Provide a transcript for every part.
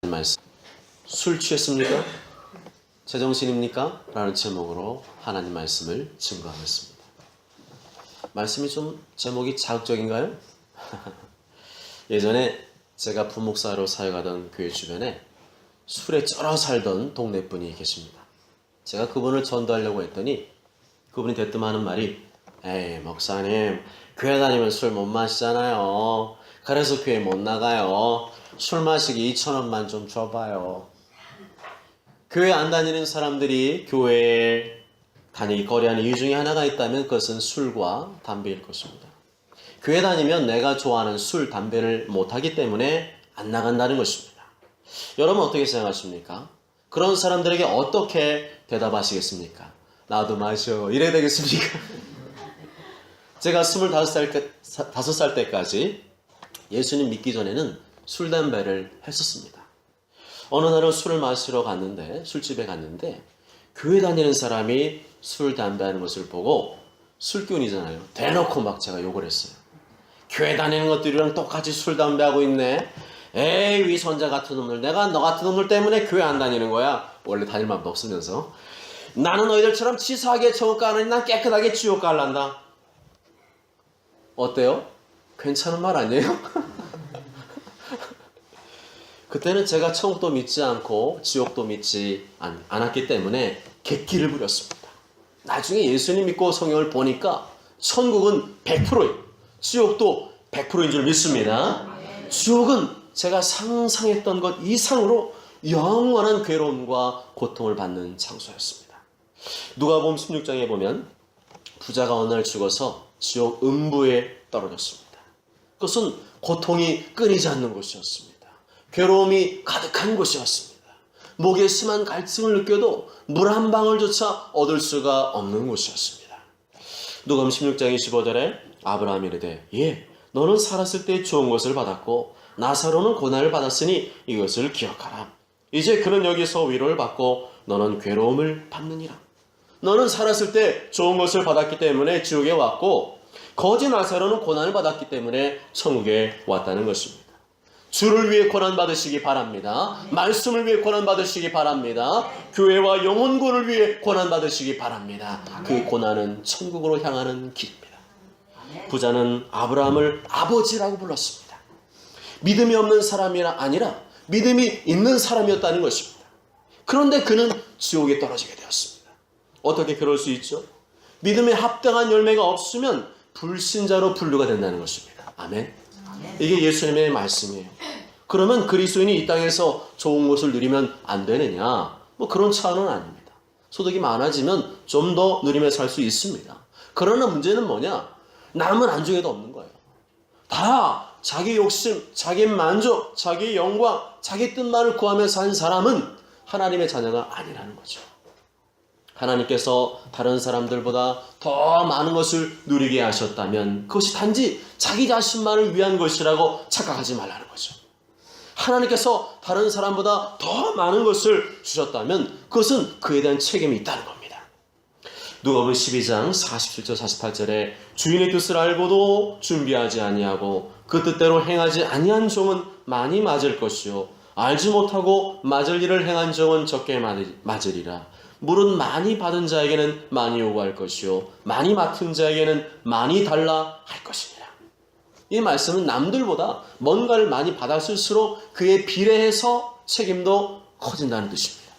말씀. 술 취했습니까? 제정신입니까? 라는 제목으로 하나님 말씀을 증거하겠습니다. 말씀이 좀 제목이 자극적인가요? 예전에 제가 부목사로 사역하던 교회 주변에 술에 쩔어 살던 동네 분이 계십니다. 제가 그분을 전도하려고 했더니 그분이 대뜸 하는 말이, 에이 목사님, 교회 다니면 술 못 마시잖아요. 그래서 교회 못 나가요. 술 마시기 2,000원만 좀 줘봐요. 교회 안 다니는 사람들이 교회에 다니기 거리하는 이유 중에 하나가 있다면 그것은 술과 담배일 것입니다. 교회 다니면 내가 좋아하는 술, 담배를 못하기 때문에 안 나간다는 것입니다. 여러분 어떻게 생각하십니까? 그런 사람들에게 어떻게 대답하시겠습니까? 나도 마셔. 이래야 되겠습니까? 제가 25살 때까지 예수님 믿기 전에는 술, 담배를 했었습니다. 어느 날은 술을 마시러 갔는데, 술집에 갔는데 교회 다니는 사람이 술, 담배하는 것을 보고 술기운이잖아요. 대놓고 막 제가 욕을 했어요. 교회 다니는 것들이랑 똑같이 술, 담배하고 있네. 에이 위선자 같은 놈들, 내가 너 같은 놈들 때문에 교회 안 다니는 거야. 원래 다닐 마음도 없으면서. 나는 너희들처럼 치사하게 천국 가느니 난 깨끗하게 지옥 갈란다. 어때요? 괜찮은 말 아니에요? 그때는 제가 천국도 믿지 않고 지옥도 믿지 않았기 때문에 객기를 부렸습니다. 나중에 예수님 믿고 성경을 보니까 천국은 100%예요. 지옥도 100%인 줄 믿습니다. 지옥은 제가 상상했던 것 이상으로 영원한 괴로움과 고통을 받는 장소였습니다. 누가복음 16장에 보면 부자가 어느 날 죽어서 지옥 음부에 떨어졌습니다. 그것은 고통이 끊이지 않는 곳이었습니다. 괴로움이 가득한 곳이었습니다. 목에 심한 갈증을 느껴도 물 한 방울조차 얻을 수가 없는 곳이었습니다. 누가복음 16장 25절에 아브라함이 이르되 예, 너는 살았을 때 좋은 것을 받았고 나사로는 고난을 받았으니 이것을 기억하라. 이제 그는 여기서 위로를 받고 너는 괴로움을 받느니라. 너는 살았을 때 좋은 것을 받았기 때문에 지옥에 왔고 거지 나사로는 고난을 받았기 때문에 천국에 왔다는 것입니다. 주를 위해 고난받으시기 바랍니다. 말씀을 위해 고난받으시기 바랍니다. 교회와 영혼구를 위해 고난받으시기 바랍니다. 그 고난은 천국으로 향하는 길입니다. 부자는 아브라함을 아버지라고 불렀습니다. 믿음이 없는 사람이 아니라 믿음이 있는 사람이었다는 것입니다. 그런데 그는 지옥에 떨어지게 되었습니다. 어떻게 그럴 수 있죠? 믿음에 합당한 열매가 없으면 불신자로 분류가 된다는 것입니다. 아멘. 이게 예수님의 말씀이에요. 그러면 그리스도인이 이 땅에서 좋은 것을 누리면 안 되느냐? 뭐 그런 차원은 아닙니다. 소득이 많아지면 좀 더 누리며 살 수 있습니다. 그러나 문제는 뭐냐? 남은 안중에도 없는 거예요. 다 자기 욕심, 자기 만족, 자기 영광, 자기 뜻만을 구하며 산 사람은 하나님의 자녀가 아니라는 거죠. 하나님께서 다른 사람들보다 더 많은 것을 누리게 하셨다면 그것이 단지 자기 자신만을 위한 것이라고 착각하지 말라는 거죠. 하나님께서 다른 사람보다 더 많은 것을 주셨다면 그것은 그에 대한 책임이 있다는 겁니다. 누가복음 12장 47절 48절에 주인의 뜻을 알고도 준비하지 아니하고 그 뜻대로 행하지 아니한 종은 많이 맞을 것이요 알지 못하고 맞을 일을 행한 종은 적게 맞으리라. 물은 많이 받은 자에게는 많이 요구할 것이요 많이 맡은 자에게는 많이 달라 할 것이니라. 이 말씀은 남들보다 뭔가를 많이 받았을수록 그에 비례해서 책임도 커진다는 뜻입니다.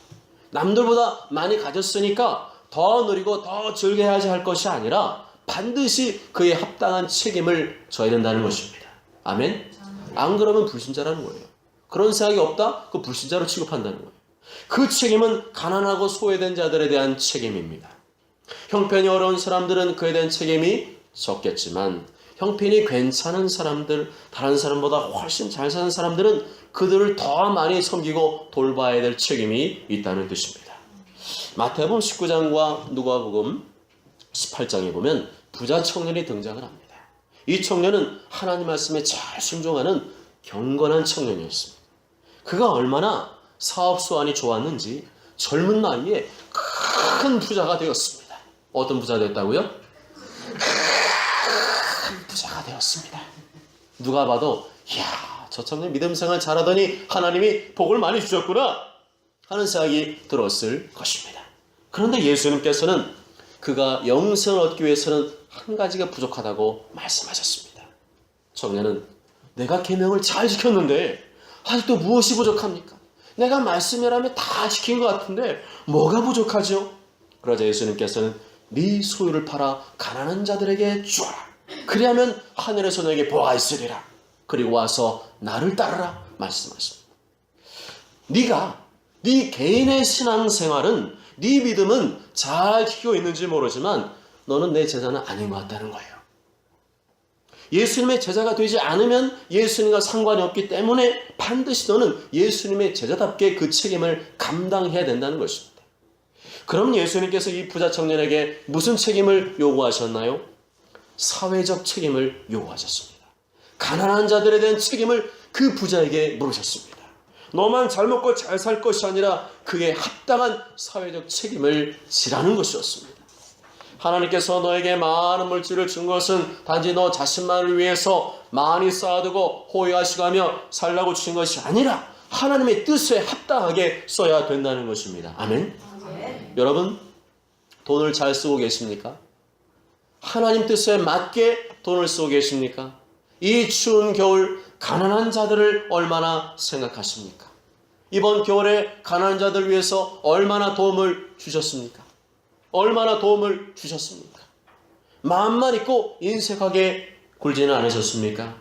남들보다 많이 가졌으니까 더 누리고 더 즐겨야지 할 것이 아니라 반드시 그에 합당한 책임을 져야 된다는 것입니다. 아멘? 안 그러면 불신자라는 거예요. 그런 생각이 없다? 그 불신자로 취급한다는 거예요. 그 책임은 가난하고 소외된 자들에 대한 책임입니다. 형편이 어려운 사람들은 그에 대한 책임이 적겠지만 형편이 괜찮은 사람들, 다른 사람보다 훨씬 잘 사는 사람들은 그들을 더 많이 섬기고 돌봐야 될 책임이 있다는 뜻입니다. 마태복음 19장과 누가복음 18장에 보면 부자 청년이 등장을 합니다. 이 청년은 하나님 말씀에 잘 순종하는 경건한 청년이었습니다. 그가 얼마나 사업 수완이 좋았는지 젊은 나이에 큰 부자가 되었습니다. 어떤 부자가 됐다고요? 큰 부자가 되었습니다. 누가 봐도 이야 저 청년 믿음 생활 잘하더니 하나님이 복을 많이 주셨구나 하는 생각이 들었을 것입니다. 그런데 예수님께서는 그가 영생을 얻기 위해서는 한 가지가 부족하다고 말씀하셨습니다. 청년은 내가 계명을 잘 지켰는데 아직도 무엇이 부족합니까? 내가 말씀이라면 다 지킨 것 같은데 뭐가 부족하죠? 그러자 예수님께서는 네 소유를 팔아 가난한 자들에게 주어라. 그리하면 하늘에서 너에게 보가 있으리라. 그리고 와서 나를 따르라 말씀하십니다. 네가 네 개인의 신앙생활은 네 믿음은 잘 지키고 있는지 모르지만 너는 내 제자는 아닌 것 같다는 거예요. 예수님의 제자가 되지 않으면 예수님과 상관이 없기 때문에 반드시 너는 예수님의 제자답게 그 책임을 감당해야 된다는 것입니다. 그럼 예수님께서 이 부자 청년에게 무슨 책임을 요구하셨나요? 사회적 책임을 요구하셨습니다. 가난한 자들에 대한 책임을 그 부자에게 물으셨습니다. 너만 잘 먹고 잘 살 것이 아니라 그에 합당한 사회적 책임을 지라는 것이었습니다. 하나님께서 너에게 많은 물질을 준 것은 단지 너 자신만을 위해서 많이 쌓아두고 호의하시가며 살라고 주신 것이 아니라 하나님의 뜻에 합당하게 써야 된다는 것입니다. 아멘. 여러분, 돈을 잘 쓰고 계십니까? 하나님 뜻에 맞게 돈을 쓰고 계십니까? 이 추운 겨울 가난한 자들을 얼마나 생각하십니까? 이번 겨울에 가난한 자들을 위해서 얼마나 도움을 주셨습니까? 얼마나 도움을 주셨습니까? 마음만 있고 인색하게 굴지는 않으셨습니까?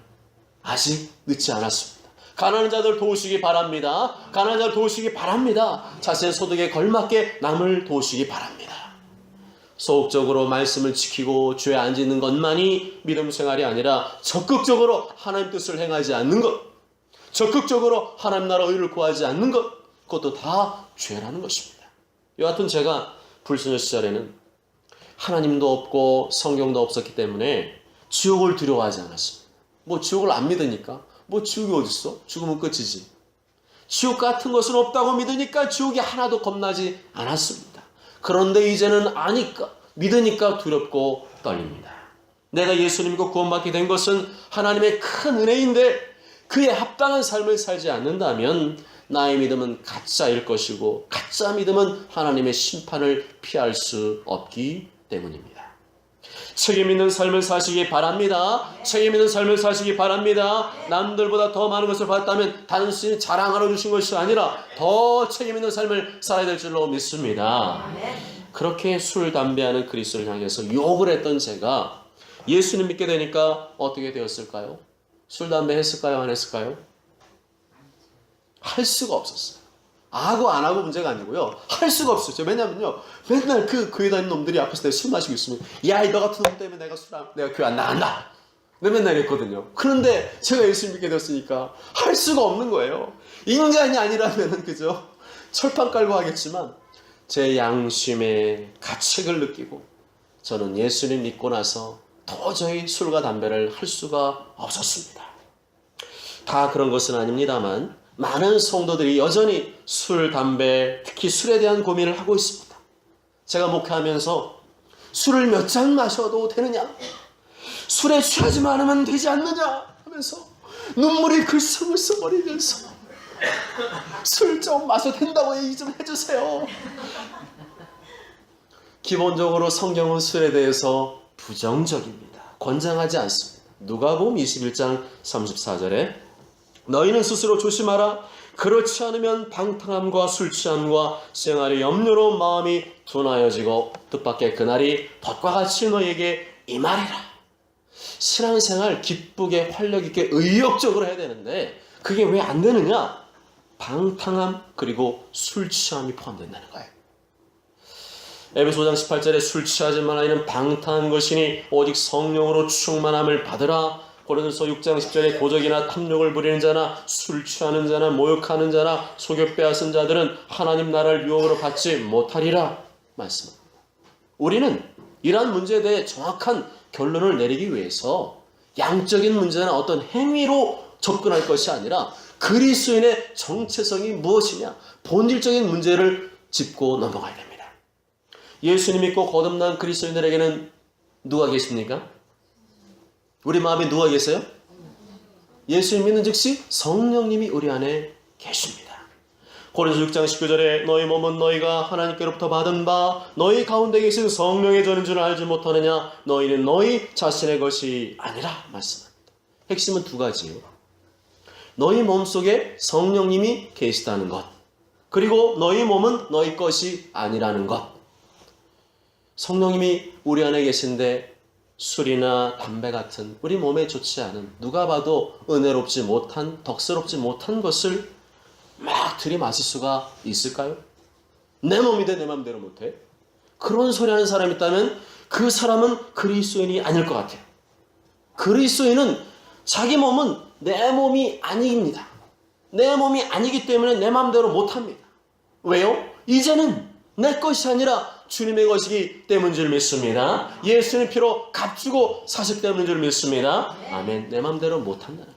아직 늦지 않았습니다. 가난한 자들 도우시기 바랍니다. 가난한 자들 도우시기 바랍니다. 자신의 소득에 걸맞게 남을 도우시기 바랍니다. 소극적으로 말씀을 지키고 죄 안 짓는 것만이 믿음 생활이 아니라 적극적으로 하나님 뜻을 행하지 않는 것, 적극적으로 하나님 나라 의를 구하지 않는 것, 그것도 다 죄라는 것입니다. 여하튼 제가 불신자 시절에는 하나님도 없고 성경도 없었기 때문에 지옥을 두려워하지 않았습니다. 뭐 지옥을 안 믿으니까 뭐 지옥이 어딨어? 죽으면 끝이지. 지옥 같은 것은 없다고 믿으니까 지옥이 하나도 겁나지 않았습니다. 그런데 이제는 아니까, 믿으니까 두렵고 떨립니다. 내가 예수님 믿고 구원받게 된 것은 하나님의 큰 은혜인데 그에 합당한 삶을 살지 않는다면 나의 믿음은 가짜일 것이고 가짜 믿음은 하나님의 심판을 피할 수 없기 때문입니다. 책임 있는 삶을 사시기 바랍니다. 책임 있는 삶을 사시기 바랍니다. 남들보다 더 많은 것을 받았다면 단순히 자랑하러 주신 것이 아니라 더 책임 있는 삶을 살아야 될 줄로 믿습니다. 그렇게 술, 담배하는 그리스도를 향해서 욕을 했던 제가 예수님 믿게 되니까 어떻게 되었을까요? 술, 담배 했을까요? 안 했을까요? 할 수가 없었어요. 하고 안 하고 문제가 아니고요. 할 수가 없었죠. 왜냐면요. 맨날 그 교회 다니는 놈들이 앞에서 내가 술 마시고 있으면 야, 너 같은 놈 때문에 내가 교회 안 나간다. 내가 맨날 이랬거든요. 그런데 제가 예수 믿게 됐으니까 할 수가 없는 거예요. 인간이 아니라면은 그죠? 철판 깔고 하겠지만 제 양심의 가책을 느끼고 저는 예수님 믿고 나서 도저히 술과 담배를 할 수가 없었습니다. 다 그런 것은 아닙니다만 많은 성도들이 여전히 술, 담배, 특히 술에 대한 고민을 하고 있습니다. 제가 목회하면서 술을 몇 잔 마셔도 되느냐? 술에 취하지만 않으면 되지 않느냐? 하면서 눈물이 글썽글썽 거리면서 술 좀 마셔도 된다고 얘기 좀 해주세요. 기본적으로 성경은 술에 대해서 부정적입니다. 권장하지 않습니다. 누가복음 21장 34절에 너희는 스스로 조심하라. 그렇지 않으면 방탕함과 술 취함과 생활의 염려로 마음이 둔하여지고 뜻밖의 그날이 덫과 같이 너희에게 임하리라. 신앙생활 기쁘게 활력있게 의욕적으로 해야 되는데 그게 왜 안 되느냐? 방탕함 그리고 술 취함이 포함된다는 거예요. 에베소 5장 18절에 술 취하지 말라. 이는 방탕한 것이니 오직 성령으로 충만함을 받으라. 고린도서 6장 10절에 도적이나 탐욕을 부리는 자나 술 취하는 자나 모욕하는 자나 속여 빼앗은 자들은 하나님 나라를 유업으로 받지 못하리라 말씀합니다. 우리는 이러한 문제에 대해 정확한 결론을 내리기 위해서 양적인 문제나 어떤 행위로 접근할 것이 아니라 그리스도인의 정체성이 무엇이냐, 본질적인 문제를 짚고 넘어가야 됩니다. 예수님 믿고 거듭난 그리스도인들에게는 누가 계십니까? 우리 마음에 누가 계세요? 예수님 믿는 즉시 성령님이 우리 안에 계십니다. 고린도서 6장 19절에 너희 몸은 너희가 하나님께로부터 받은 바 너희 가운데 계신 성령의 전인 줄 알지 못하느냐 너희는 너희 자신의 것이 아니라 말씀합니다. 핵심은 두 가지예요. 너희 몸속에 성령님이 계시다는 것, 그리고 너희 몸은 너희 것이 아니라는 것. 성령님이 우리 안에 계신데 술이나 담배 같은 우리 몸에 좋지 않은, 누가 봐도 은혜롭지 못한, 덕스럽지 못한 것을 막 들이마실 수가 있을까요? 내 몸인데 내 맘대로 못해? 그런 소리 하는 사람이 있다면 그 사람은 그리스도인이 아닐 것 같아요. 그리스도인은 자기 몸은 내 몸이 아닙니다. 내 몸이 아니기 때문에 내 맘대로 못합니다. 왜요? 이제는 내 것이 아니라 주님의 것이기 때문인 줄 믿습니다. 예수님 피로 값주고 사셨기 때문인 줄 믿습니다. 아멘. 내 맘대로 못한다는 거예요.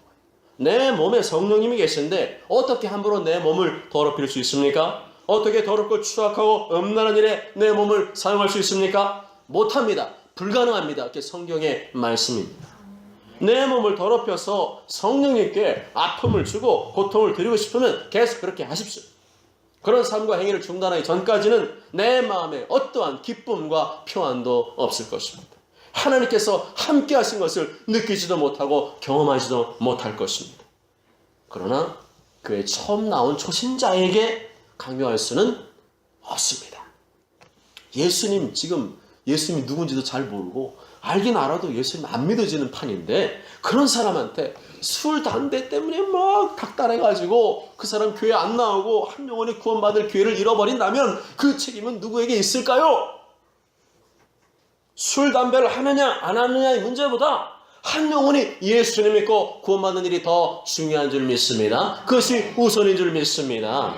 내 몸에 성령님이 계신데 어떻게 함부로 내 몸을 더럽힐 수 있습니까? 어떻게 더럽고 추악하고 음란한 일에 내 몸을 사용할 수 있습니까? 못합니다. 불가능합니다. 이렇게 성경의 말씀입니다. 내 몸을 더럽혀서 성령님께 아픔을 주고 고통을 드리고 싶으면 계속 그렇게 하십시오. 그런 삶과 행위를 중단하기 전까지는 내 마음에 어떠한 기쁨과 평안도 없을 것입니다. 하나님께서 함께 하신 것을 느끼지도 못하고 경험하지도 못할 것입니다. 그러나 교회 처음 나온 초신자에게 강요할 수는 없습니다. 예수님, 지금 예수님이 누군지도 잘 모르고 알긴 알아도 예수님 안 믿어지는 판인데 그런 사람한테 술, 담배 때문에 막 닥달해가지고 그 사람 교회 안 나오고 한 영혼이 구원받을 기회를 잃어버린다면 그 책임은 누구에게 있을까요? 술, 담배를 하느냐 안 하느냐의 문제보다 한 영혼이 예수님 믿고 구원받는 일이 더 중요한 줄 믿습니다. 그것이 우선인 줄 믿습니다.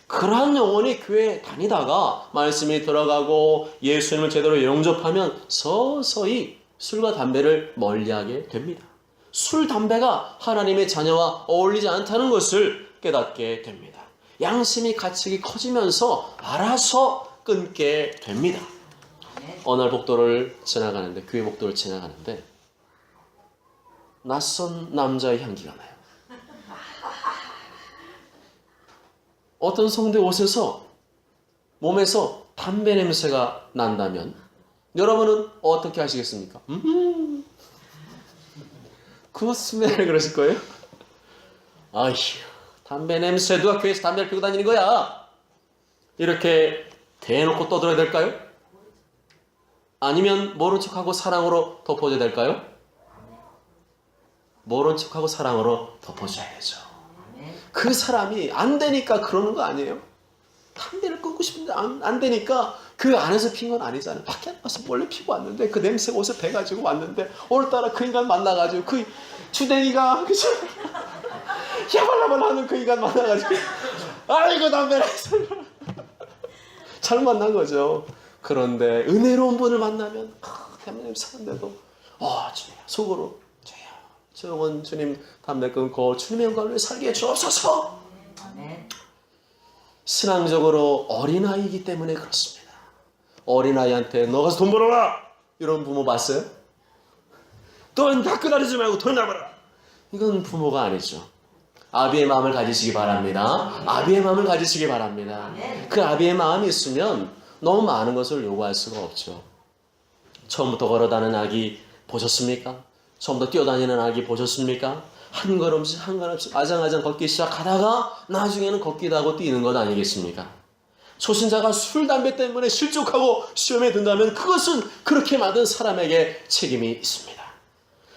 그러한 영혼이 교회에 다니다가 말씀이 들어가고 예수님을 제대로 영접하면 서서히 술과 담배를 멀리하게 됩니다. 술, 담배가 하나님의 자녀와 어울리지 않다는 것을 깨닫게 됩니다. 양심이 가책이 커지면서 알아서 끊게 됩니다. 어느 날 복도를 지나가는데, 교회 복도를 지나가는데 낯선 남자의 향기가 나요. 어떤 성대 옷에서 몸에서 담배 냄새가 난다면 여러분은 어떻게 하시겠습니까? 그 스멜 그러실 거예요? 아휴, 담배 냄새, 누가 교회에서 담배를 피우고 다니는 거야? 이렇게 대놓고 떠들어야 될까요? 아니면 모른 척하고 사랑으로 덮어줘야 될까요? 모른 척하고 사랑으로 덮어줘야죠. 그 사람이 안 되니까 그러는 거 아니에요? 담배를 끊고 싶은데 안 되니까 그 안에서 핀 건 아니잖아요. 밖에 나가서 몰래 피고 왔는데 그 냄새가 옷에 배가지고 왔는데 오늘따라 그 인간 만나가지고 그 주댕이가 그죠? 야발라발 하는 그 인간 만나가지고 아이고 담배를 잘못 만난 거죠. 그런데 은혜로운 분을 만나면 담배 냄새 나는데도 주님 속으로 저 영혼 주님 담배 끊고 주님의 영광을 살게 해주옵소서. 신앙적으로 어린아이이기 때문에 그렇습니다. 어린아이한테 너 가서 돈 벌어라 이런 부모 봤어요? 돈 다 끄다리지 말고 돈 나가라. 이건 부모가 아니죠. 아비의 마음을 가지시기 바랍니다. 아비의 마음을 가지시기 바랍니다. 그 아비의 마음이 있으면 너무 많은 것을 요구할 수가 없죠. 처음부터 걸어다니는 아기 보셨습니까? 처음부터 뛰어다니는 아기 보셨습니까? 한 걸음씩 한 걸음씩 아장아장 걷기 시작하다가 나중에는 걷기도 하고 뛰는 것 아니겠습니까? 초신자가 술, 담배 때문에 실족하고 시험에 든다면 그것은 그렇게 만든 사람에게 책임이 있습니다.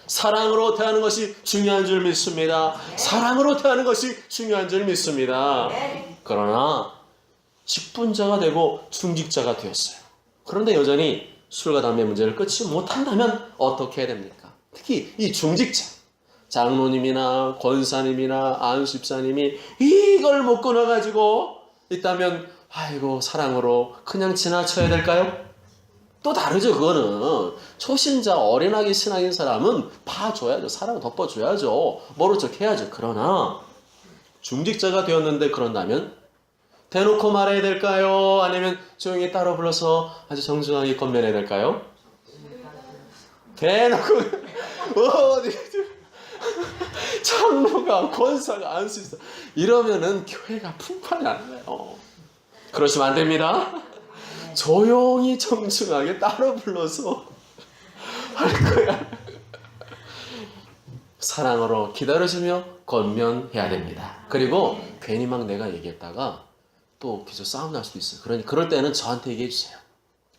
사랑으로 대하는 것이 중요한 줄 믿습니다. 사랑으로 대하는 것이 중요한 줄 믿습니다. 그러나 직분자가 되고 중직자가 되었어요. 그런데 여전히 술과 담배 문제를 끊지 못한다면 어떻게 해야 됩니까? 특히 이 중직자, 장로님이나 권사님이나 안수집사님이 이걸 못 끊어가지고 있다면 아이고 사랑으로 그냥 지나쳐야 될까요? 또 다르죠. 그거는 초신자 어린아기 신앙인 사람은 봐줘야죠. 사랑 덮어줘야죠. 모른 척 해야죠. 그러나 중직자가 되었는데 그런다면 대놓고 말해야 될까요? 아니면 조용히 따로 불러서 아주 정중하게 건면해야 될까요? 대놓고 어디 장로가 권사가 안 수 있어. 이러면은 교회가 풍파가 안 나요. 그러시면 안 됩니다. 조용히 정중하게 따로 불러서 할 거야. 사랑으로 기다려주며 권면해야 됩니다. 그리고 괜히 막 내가 얘기했다가 또 계속 싸움 날 수도 있어요. 그러니 그럴 때는 저한테 얘기해 주세요.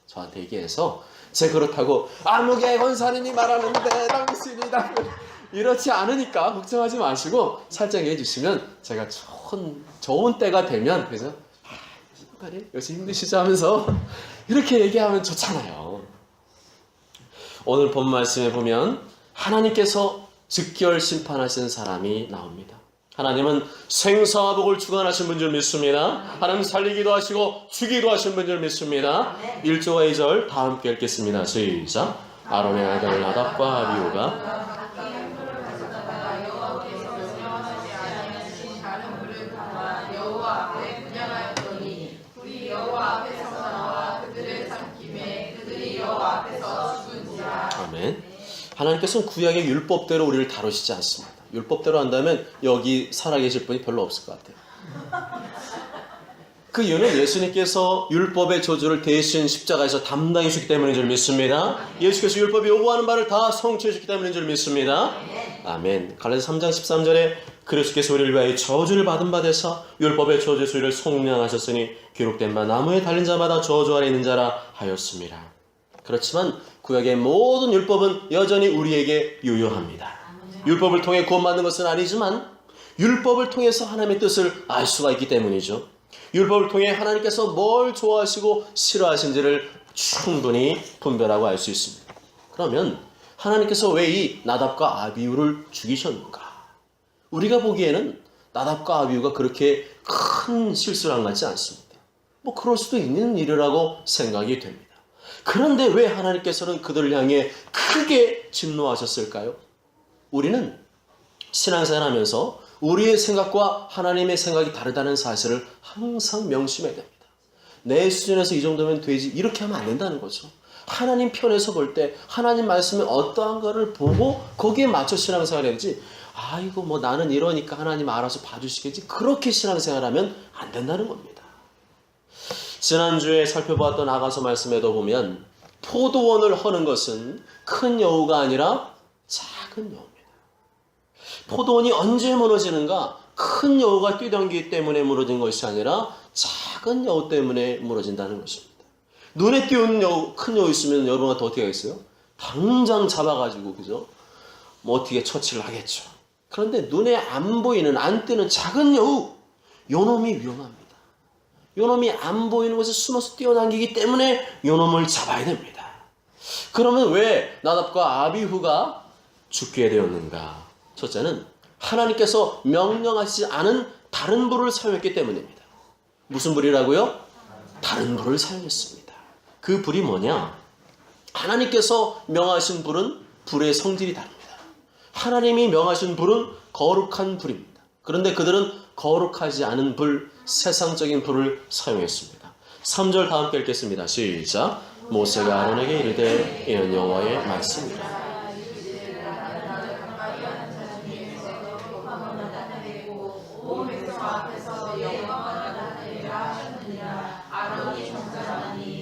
저한테 얘기해서 제 그렇다고 아무개 권사님이 말하는데 당신이 이렇지 않으니까 걱정하지 마시고 살짝 얘기해 주시면 제가 좋은 때가 되면 그래서 요새 힘드시죠 하면서 이렇게 얘기하면 좋잖아요. 오늘 본 말씀에 보면 하나님께서 즉결 심판하신 사람이 나옵니다. 하나님은 생사와 복을 주관하신 분 줄 믿습니다. 하나님 살리기도 하시고 죽이기도 하신 분 줄 믿습니다. 1절과 2절 다 함께 읽겠습니다. 시작. 아론의 아들 나답과 아비후가 아멘. 하나님께서는 구약의 율법대로 우리를 다루시지 않습니다. 율법대로 한다면 여기 살아계실 분이 별로 없을 것 같아요. 그 이유는 예수님께서 율법의 저주를 대신 십자가에서 담당해 주셨기 때문인 줄 믿습니다. 예수께서 율법이 요구하는 바를 다 성취해 주셨기 때문인 줄 믿습니다. 아멘. 갈라디아서 3장 13절에 그리스도께서 우리를 위하여 저주를 받은 바 되사 율법의 저주 수위를 속량하셨으니 기록된 바 나무에 달린 자마다 저주 아래 있는 자라 하였습니다. 그렇지만 구약의 모든 율법은 여전히 우리에게 유효합니다. 율법을 통해 구원받는 것은 아니지만 율법을 통해서 하나님의 뜻을 알 수가 있기 때문이죠. 율법을 통해 하나님께서 뭘 좋아하시고 싫어하신지를 충분히 분별하고 알 수 있습니다. 그러면 하나님께서 왜 이 나답과 아비후를 죽이셨는가? 우리가 보기에는 나답과 아비후가 그렇게 큰 실수를 한 것 같지 않습니다. 뭐 그럴 수도 있는 일이라고 생각이 됩니다. 그런데 왜 하나님께서는 그들을 향해 크게 진노하셨을까요? 우리는 신앙생활하면서 우리의 생각과 하나님의 생각이 다르다는 사실을 항상 명심해야 됩니다. 내 수준에서 이 정도면 되지 이렇게 하면 안 된다는 거죠. 하나님 편에서 볼 때 하나님 말씀에 어떠한 거를 보고 거기에 맞춰 신앙생활을 해야지 아이고 뭐 나는 이러니까 하나님 알아서 봐주시겠지 그렇게 신앙생활하면 안 된다는 겁니다. 지난주에 살펴보았던 아가서 말씀에도 보면 포도원을 허는 것은 큰 여우가 아니라 작은 여우입니다. 포도원이 언제 무너지는가? 큰 여우가 뛰어댕기기 때문에 무너진 것이 아니라 작은 여우 때문에 무너진다는 것입니다. 눈에 띄는 여우, 큰 여우 있으면 여러분한테 어떻게 하겠어요? 당장 잡아가지고 그죠? 뭐 어떻게 처치를 하겠죠. 그런데 눈에 안 보이는 안 뜨는 작은 여우 요놈이 위험합니다. 요놈이 안 보이는 곳에 숨어서 뛰어당기기 때문에 요놈을 잡아야 됩니다. 그러면 왜 나답과 아비후가 죽게 되었는가? 첫째는 하나님께서 명령하시지 않은 다른 불을 사용했기 때문입니다. 무슨 불이라고요? 다른 불을 사용했습니다. 그 불이 뭐냐? 하나님께서 명하신 불은 불의 성질이 다릅니다. 하나님이 명하신 불은 거룩한 불입니다. 그런데 그들은 거룩하지 않은 불, 세상적인 불을 사용했습니다. 3절 다 함께 읽겠습니다. 시작. 모세가 아론에게 이르되 이는 여호와의 말씀이라.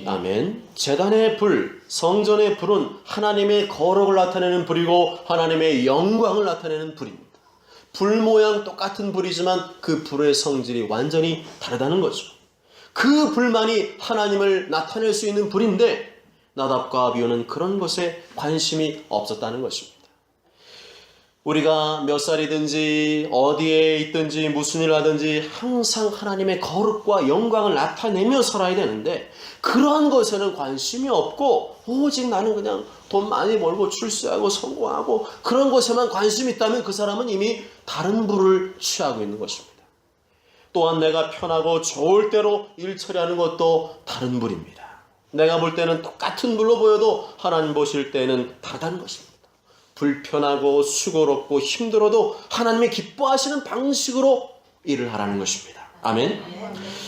아멘. 제단의 불, 성전의 불은 하나님의 거룩을 나타내는 불이고 하나님의 영광을 나타내는 불입니다. 불 모양 똑같은 불이지만 그 불의 성질이 완전히 다르다는 거죠. 그 불만이 하나님을 나타낼 수 있는 불인데 나답과 아비후는 그런 것에 관심이 없었다는 것입니다. 우리가 몇 살이든지 어디에 있든지 무슨 일을 하든지 항상 하나님의 거룩과 영광을 나타내며 살아야 되는데 그러한 것에는 관심이 없고 오직 나는 그냥 돈 많이 벌고 출세하고 성공하고 그런 것에만 관심이 있다면 그 사람은 이미 다른 불을 취하고 있는 것입니다. 또한 내가 편하고 좋을 대로 일 처리하는 것도 다른 불입니다. 내가 볼 때는 똑같은 불로 보여도 하나님 보실 때는 다르다는 것입니다. 불편하고 수고롭고 힘들어도 하나님의 기뻐하시는 방식으로 일을 하라는 것입니다. 아멘.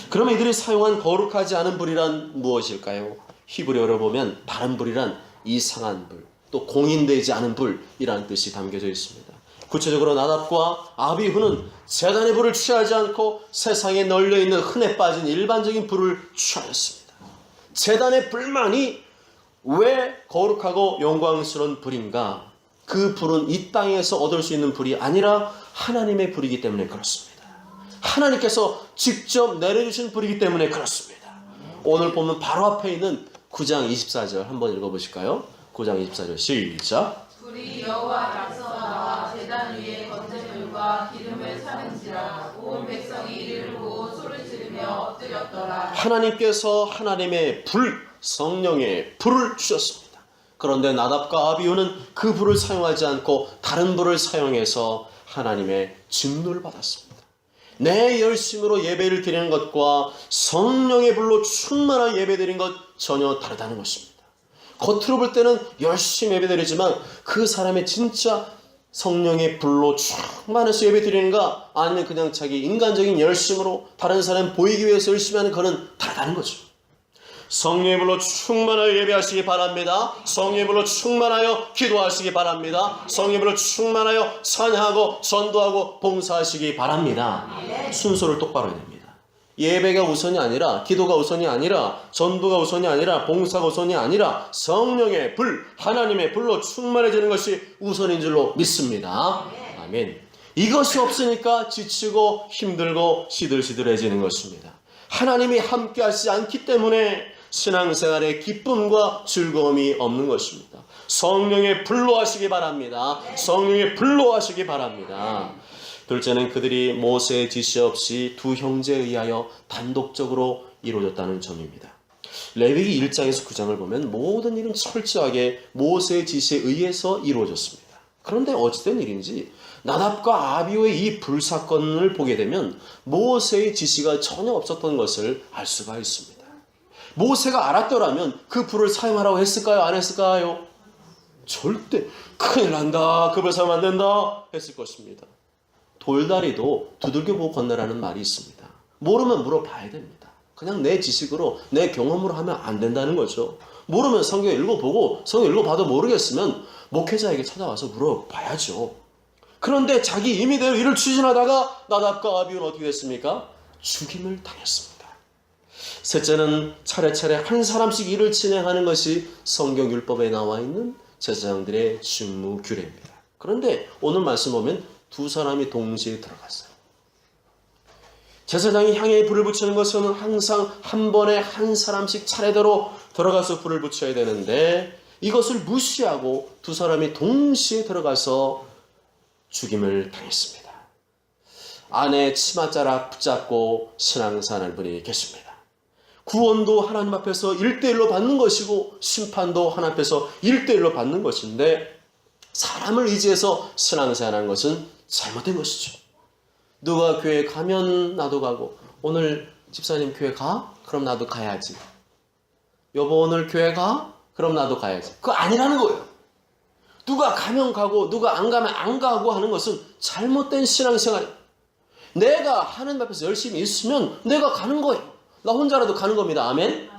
그럼 이들이 사용한 거룩하지 않은 불이란 무엇일까요? 히브리어로 보면 다른 불이란 이상한 불, 또 공인되지 않은 불이라는 뜻이 담겨져 있습니다. 구체적으로 나답과 아비후는 제단의 불을 취하지 않고 세상에 널려있는 흔해 빠진 일반적인 불을 취하였습니다. 제단의 불만이 왜 거룩하고 영광스러운 불인가? 그 불은 이 땅에서 얻을 수 있는 불이 아니라 하나님의 불이기 때문에 그렇습니다. 하나님께서 직접 내려주신 불이기 때문에 그렇습니다. 오늘 보면 바로 앞에 있는 9장 24절 한번 읽어보실까요? 9장 24절 시작. 불이 여호와 앞에서 나와 제단 위에 번제물과 기름을 사는지라 온 백성이 이를 보고 소리 지르며 엎드렸더라. 하나님께서 하나님의 불, 성령의 불을 주셨습니다. 그런데 나답과 아비후는 그 불을 사용하지 않고 다른 불을 사용해서 하나님의 진노를 받았습니다. 내 열심으로 예배를 드리는 것과 성령의 불로 충만한 예배 드리는 것 전혀 다르다는 것입니다. 겉으로 볼 때는 열심히 예배 드리지만 그 사람의 진짜 성령의 불로 충만해서 예배 드리는가 아니면 그냥 자기 인간적인 열심으로 다른 사람 보이기 위해서 열심히 하는 그는 다르다는 거죠. 성령의 불로 충만하여 예배하시기 바랍니다. 성령의 불로 충만하여 기도하시기 바랍니다. 성령의 불로 충만하여 찬양하고 전도하고 봉사하시기 바랍니다. 순서를 똑바로 해야 됩니다. 예배가 우선이 아니라 기도가 우선이 아니라 전도가 우선이 아니라 봉사가 우선이 아니라 성령의 불, 하나님의 불로 충만해지는 것이 우선인 줄로 믿습니다. 아멘. 이것이 없으니까 지치고 힘들고 시들시들해지는 것입니다. 하나님이 함께 하시지 않기 때문에 신앙생활에 기쁨과 즐거움이 없는 것입니다. 성령의 불로 하시기 바랍니다. 성령의 불로 하시기 바랍니다. 둘째는 그들이 모세의 지시 없이 두 형제에 의하여 단독적으로 이루어졌다는 점입니다. 레위기 1장에서 9장을 보면 모든 일은 철저하게 모세의 지시에 의해서 이루어졌습니다. 그런데 어찌된 일인지 나답과 아비후의 이 불사건을 보게 되면 모세의 지시가 전혀 없었던 것을 알 수가 있습니다. 모세가 알았더라면 그 불을 사용하라고 했을까요? 안 했을까요? 절대 큰일 난다, 그 불 사용하면 안 된다 했을 것입니다. 돌다리도 두들겨보고 건너라는 말이 있습니다. 모르면 물어봐야 됩니다. 그냥 내 지식으로 내 경험으로 하면 안 된다는 거죠. 모르면 성경 읽어보고 성경 읽어봐도 모르겠으면 목회자에게 찾아와서 물어봐야죠. 그런데 자기 임의대로 일을 추진하다가 나답과 아비후는 어떻게 됐습니까? 죽임을 당했습니다. 셋째는 차례차례 한 사람씩 일을 진행하는 것이 성경 율법에 나와 있는 제사장들의 직무 규례입니다. 그런데 오늘 말씀 보면 두 사람이 동시에 들어갔어요. 제사장이 향에 불을 붙이는 것은 항상 한 번에 한 사람씩 차례대로 들어가서 불을 붙여야 되는데 이것을 무시하고 두 사람이 동시에 들어가서 죽임을 당했습니다. 안에 치맛자락 붙잡고 신앙생활 분이 계십니다. 구원도 하나님 앞에서 1대1로 받는 것이고 심판도 하나님 앞에서 1대1로 받는 것인데 사람을 의지해서 신앙생활하는 것은 잘못된 것이죠. 누가 교회 가면 나도 가고 오늘 집사님 교회 가? 그럼 나도 가야지. 여보 오늘 교회 가? 그럼 나도 가야지. 그거 아니라는 거예요. 누가 가면 가고 누가 안 가면 안 가고 하는 것은 잘못된 신앙생활이에요. 내가 하나님 앞에서 열심히 있으면 내가 가는 거예요. 나 혼자라도 가는 겁니다. 아멘?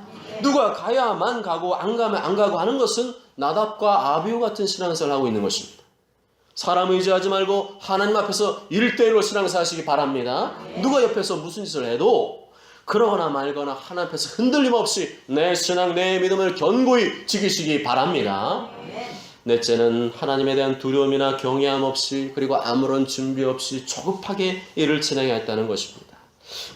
누가 가야만 가고 안 가면 안 가고 하는 것은 나답과 아비후 같은 신앙생활을 하고 있는 것입니다. 사람 의지하지 말고 하나님 앞에서 1대1로 신앙생활 하시기 바랍니다. 누가 옆에서 무슨 짓을 해도 그러거나 말거나 하나님 앞에서 흔들림 없이 내 신앙, 내 믿음을 견고히 지키시기 바랍니다. 넷째는 하나님에 대한 두려움이나 경외함 없이 그리고 아무런 준비 없이 조급하게 일을 진행했다는 것입니다.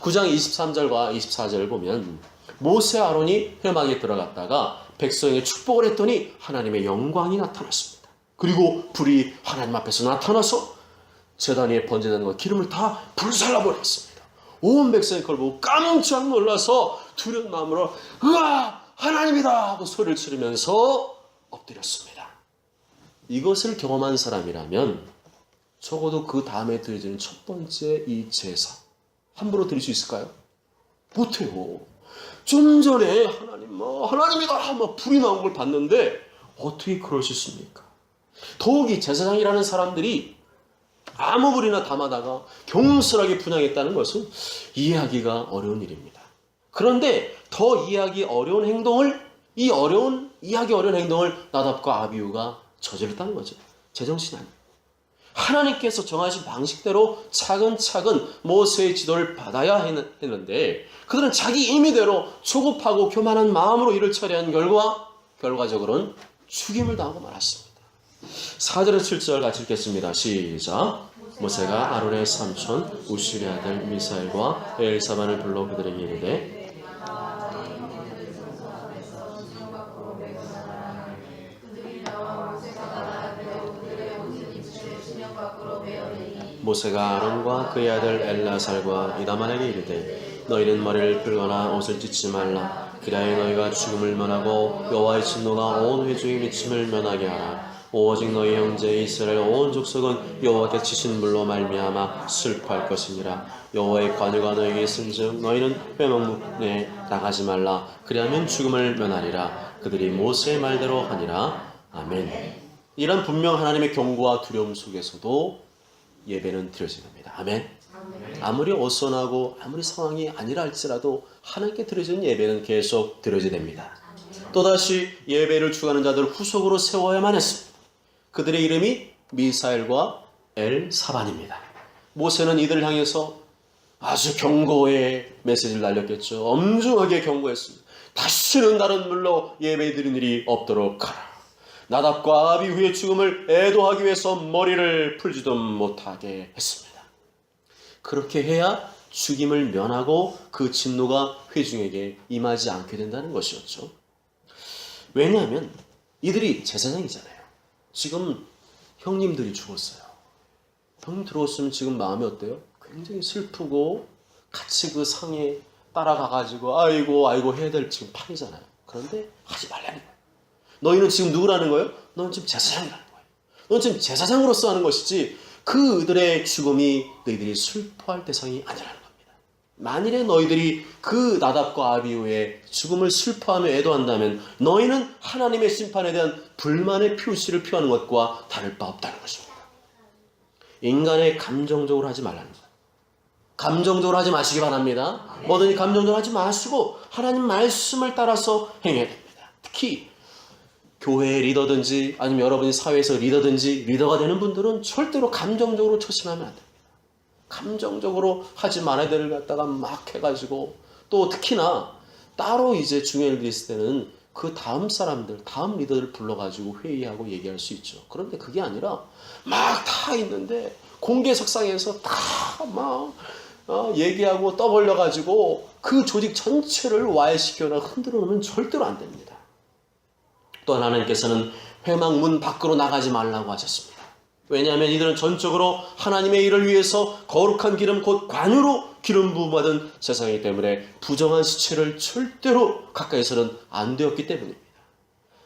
9장 23절과 24절을 보면 모세 아론이 회막에 들어갔다가 백성에게 축복을 했더니 하나님의 영광이 나타났습니다. 그리고 불이 하나님 앞에서 나타나서 제단 위에 번제되는 것 기름을 다 불살라버렸습니다. 온 백성이 그걸 보고 깜짝 놀라서 두려운 마음으로 으아 하나님이다 하고 소리를 지르면서 엎드렸습니다. 이것을 경험한 사람이라면 적어도 그 다음에 드려지는 첫 번째 이 제사 함부로 드릴 수 있을까요? 못해요. 좀 전에 하나님이다 막 불이 나온 걸 봤는데 어떻게 그럴 수 있습니까? 더욱이 제사장이라는 사람들이 아무 불이나 담아다가 경솔하게 분향했다는 것은 이해하기가 어려운 일입니다. 그런데 더 이해하기 어려운 행동을 이해하기 어려운 행동을 나답과 아비후가 저질렀다는 거죠. 제정신이 아니에요. 하나님께서 정하신 방식대로 차근차근 모세의 지도를 받아야 했는데 그들은 자기 임의대로 조급하고 교만한 마음으로 일을 처리한 결과적으로는 죽임을 당하고 말았습니다. 4절에서 7절 같이 읽겠습니다. 시작. 모세가 아론의 삼촌 우시리 아들 미사엘과 엘사반을 불러 그들에게 이르되 모세가 아론과 그의 아들 엘라살과 이다만에게 이르되 너희는 머리를 풀거나 옷을 찢지 말라. 그리하여 너희가 죽음을 면하고 여호와의 진노가 온 회중의 미침을 면하게 하라. 오직 너희 형제 이스라엘 온 족속은 여호와께 치신 물로 말미암아 슬퍼할 것이니라. 여호와의 관유가 너희에게 있은즉 너희는 회막문에 나가지 말라. 그리하면 죽음을 면하리라. 그들이 모세의 말대로 하니라. 아멘. 이런 분명 하나님의 경고와 두려움 속에서도 예배는 드려져야 됩니다. 아멘. 아무리 어수선하고 아무리 상황이 아니라 할지라도 하나님께 드려지는 예배는 계속 드려져야 됩니다. 또다시 예배를 주관하는 자들을 후속으로 세워야만 했습니다. 그들의 이름이 미사엘과 엘사반입니다. 모세는 이들을 향해서 아주 경고의 메시지를 날렸겠죠. 엄중하게 경고했습니다. 다시는 다른 물로 예배 드리는 일이 없도록 하라. 나답과 아비후의 죽음을 애도하기 위해서 머리를 풀지도 못하게 했습니다. 그렇게 해야 죽임을 면하고 그 진노가 회중에게 임하지 않게 된다는 것이었죠. 왜냐하면 이들이 제사장이잖아요. 지금 형님들이 죽었어요. 형님 들어왔으면 지금 마음이 어때요? 굉장히 슬프고 같이 그 상에 따라가가지고 아이고 해야 될 지금 판이잖아요. 그런데 하지 말라는 거예요. 너희는 지금 누구라는 거예요? 너는 지금 제사장이라는 거예요. 너는 지금 제사장으로서 하는 것이지 그들의 죽음이 너희들이 슬퍼할 대상이 아니라는 겁니다. 만일에 너희들이 그 나답과 아비후의 죽음을 슬퍼하며 애도한다면 너희는 하나님의 심판에 대한 불만의 표시를 표하는 것과 다를 바 없다는 것입니다. 인간의 감정적으로 하지 말라는 거예요. 감정적으로 하지 마시기 바랍니다. 뭐든지 감정적으로 하지 마시고 하나님 말씀을 따라서 행해야 됩니다. 특히 교회의 리더든지 아니면 여러분이 사회에서 리더든지 리더가 되는 분들은 절대로 감정적으로 처신하면 안 됩니다. 감정적으로 하지 말아야 될 걸 갖다가 막 해가지고 또 특히나 따로 이제 중요한 일이 있을 때는 그 다음 사람들, 다음 리더를 불러가지고 회의하고 얘기할 수 있죠. 그런데 그게 아니라 막 다 있는데 공개석상에서 다 막 얘기하고 떠벌려가지고 그 조직 전체를 와해시켜나 흔들어 놓으면 절대로 안 됩니다. 또 하나님께서는 회막 문 밖으로 나가지 말라고 하셨습니다. 왜냐하면 이들은 전적으로 하나님의 일을 위해서 거룩한 기름 곧 관유로 기름 부음 받은 세상이기 때문에 부정한 시체를 절대로 가까이서는 안 되었기 때문입니다.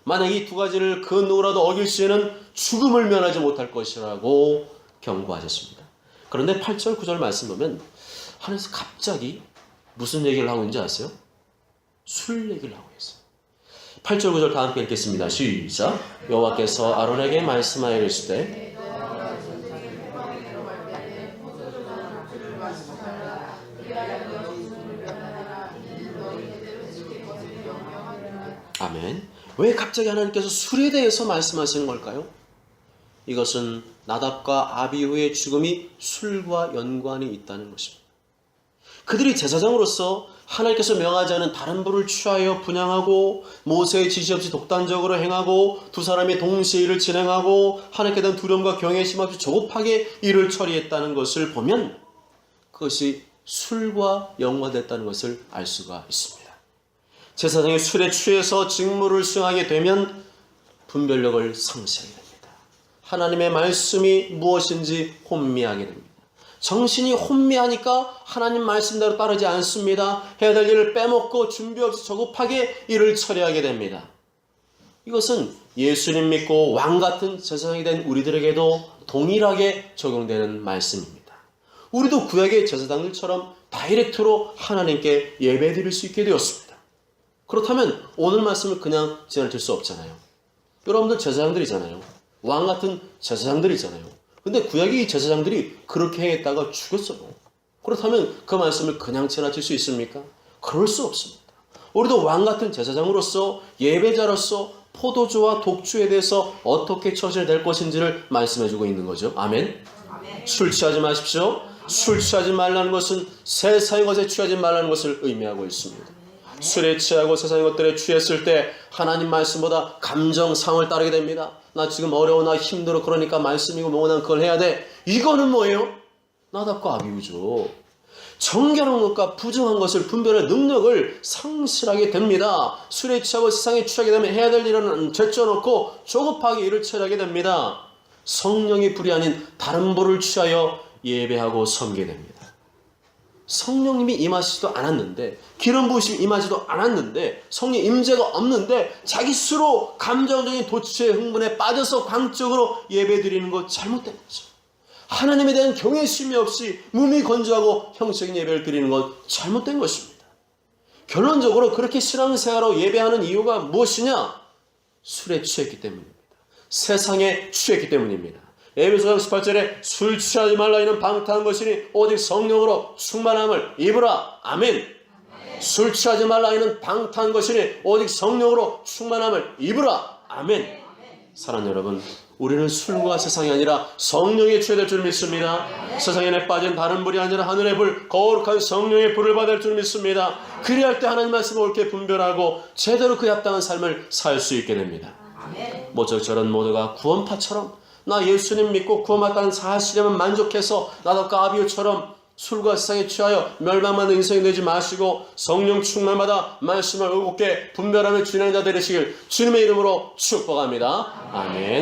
만약 이 두 가지를 그 누구라도 어길 시에는 죽음을 면하지 못할 것이라고 경고하셨습니다. 그런데 8절 9절 말씀 보면 하나님께서 갑자기 무슨 얘기를 하고 있는지 아세요? 술 얘기를 하고 있어요. 8절 9절 다 함께 읽겠습니다. 시작. 여호와께서 아론에게 말씀하여 이르시되 아멘. 왜 갑자기 하나님께서 술에 대해서 말씀하시는 걸까요? 이것은 나답과 아비후의 죽음이 술과 연관이 있다는 것입니다. 그들이 제사장으로서 하나님께서 명하지 않은 다른 부를 취하여 분향하고 모세의 지시 없이 독단적으로 행하고 두 사람이 동시에 일을 진행하고 하나님께 대한 두려움과 경외심 없이 조급하게 일을 처리했다는 것을 보면 그것이 술과 연관됐다는 것을 알 수가 있습니다. 제사장이 술에 취해서 직무를 수행하게 되면 분별력을 상실하게 됩니다. 하나님의 말씀이 무엇인지 혼미하게 됩니다. 정신이 혼미하니까 하나님 말씀대로 따르지 않습니다. 해야 될 일을 빼먹고 준비 없이 조급하게 일을 처리하게 됩니다. 이것은 예수님 믿고 왕같은 제사장이 된 우리들에게도 동일하게 적용되는 말씀입니다. 우리도 구약의 제사장들처럼 다이렉트로 하나님께 예배드릴 수 있게 되었습니다. 그렇다면 오늘 말씀을 그냥 지나칠 수 없잖아요. 여러분들 제사장들이잖아요. 왕같은 제사장들이잖아요. 근데 구약의 제사장들이 그렇게 행했다가 죽었어요. 그렇다면 그 말씀을 그냥 지나칠 수 있습니까? 그럴 수 없습니다. 우리도 왕같은 제사장으로서 예배자로서 포도주와 독주에 대해서 어떻게 처신될 것인지를 말씀해주고 있는 거죠. 아멘. 술 취하지 마십시오. 술 취하지 말라는 것은 세상의 것에 취하지 말라는 것을 의미하고 있습니다. 술에 취하고 세상의 것들에 취했을 때 하나님 말씀보다 감정상을 따르게 됩니다. 나 지금 어려워, 나 힘들어, 그러니까 말씀이고 뭐고 난 그걸 해야 돼. 이거는 뭐예요? 나답고 아비우죠. 정결한 것과 부정한 것을 분별할 능력을 상실하게 됩니다. 술에 취하고 세상에 취하게 되면 해야 될 일은 제쳐놓고 조급하게 일을 처리하게 됩니다. 성령이 불이 아닌 다른 불을 취하여 예배하고 섬기게 됩니다. 성령님이 임하시지도 않았는데, 기름 부으심이 임하지도 않았는데, 성령 임재가 없는데 자기 스스로 감정적인 도취의 흥분에 빠져서 광적으로 예배드리는 것 잘못된 거죠. 하나님에 대한 경외심이 없이 무미건조하고 형식적인 예배를 드리는 것 잘못된 것입니다. 결론적으로 그렇게 신앙생활로 예배하는 이유가 무엇이냐? 술에 취했기 때문입니다. 세상에 취했기 때문입니다. 에베소서 18절에 술 취하지 말라 이는 방탕한 것이니 오직 성령으로 충만함을 입으라. 아멘. 술 취하지 말라 이는 방탕한 것이니 오직 성령으로 충만함을 입으라. 아멘. 사랑하는 여러분, 우리는 술과 세상이 아니라 성령에 취해야 될 줄 믿습니다. 세상에 빠진 다른 불이 아니라 하늘의 불, 거룩한 성령의 불을 받을 줄 믿습니다. 그리할 때 하나님 말씀을 옳게 분별하고 제대로 그에 합당한 삶을 살 수 있게 됩니다. 모쪼록 모두가 구원파처럼 나 예수님 믿고 구원받다는 사실에만 만족해서 나답과 아비우처럼 술과 세상에 취하여 멸망만 인생이 되지 마시고 성령 충만마다 말씀을 의롭게 분별하며 진행자 되시길 주님의 이름으로 축복합니다. 아멘.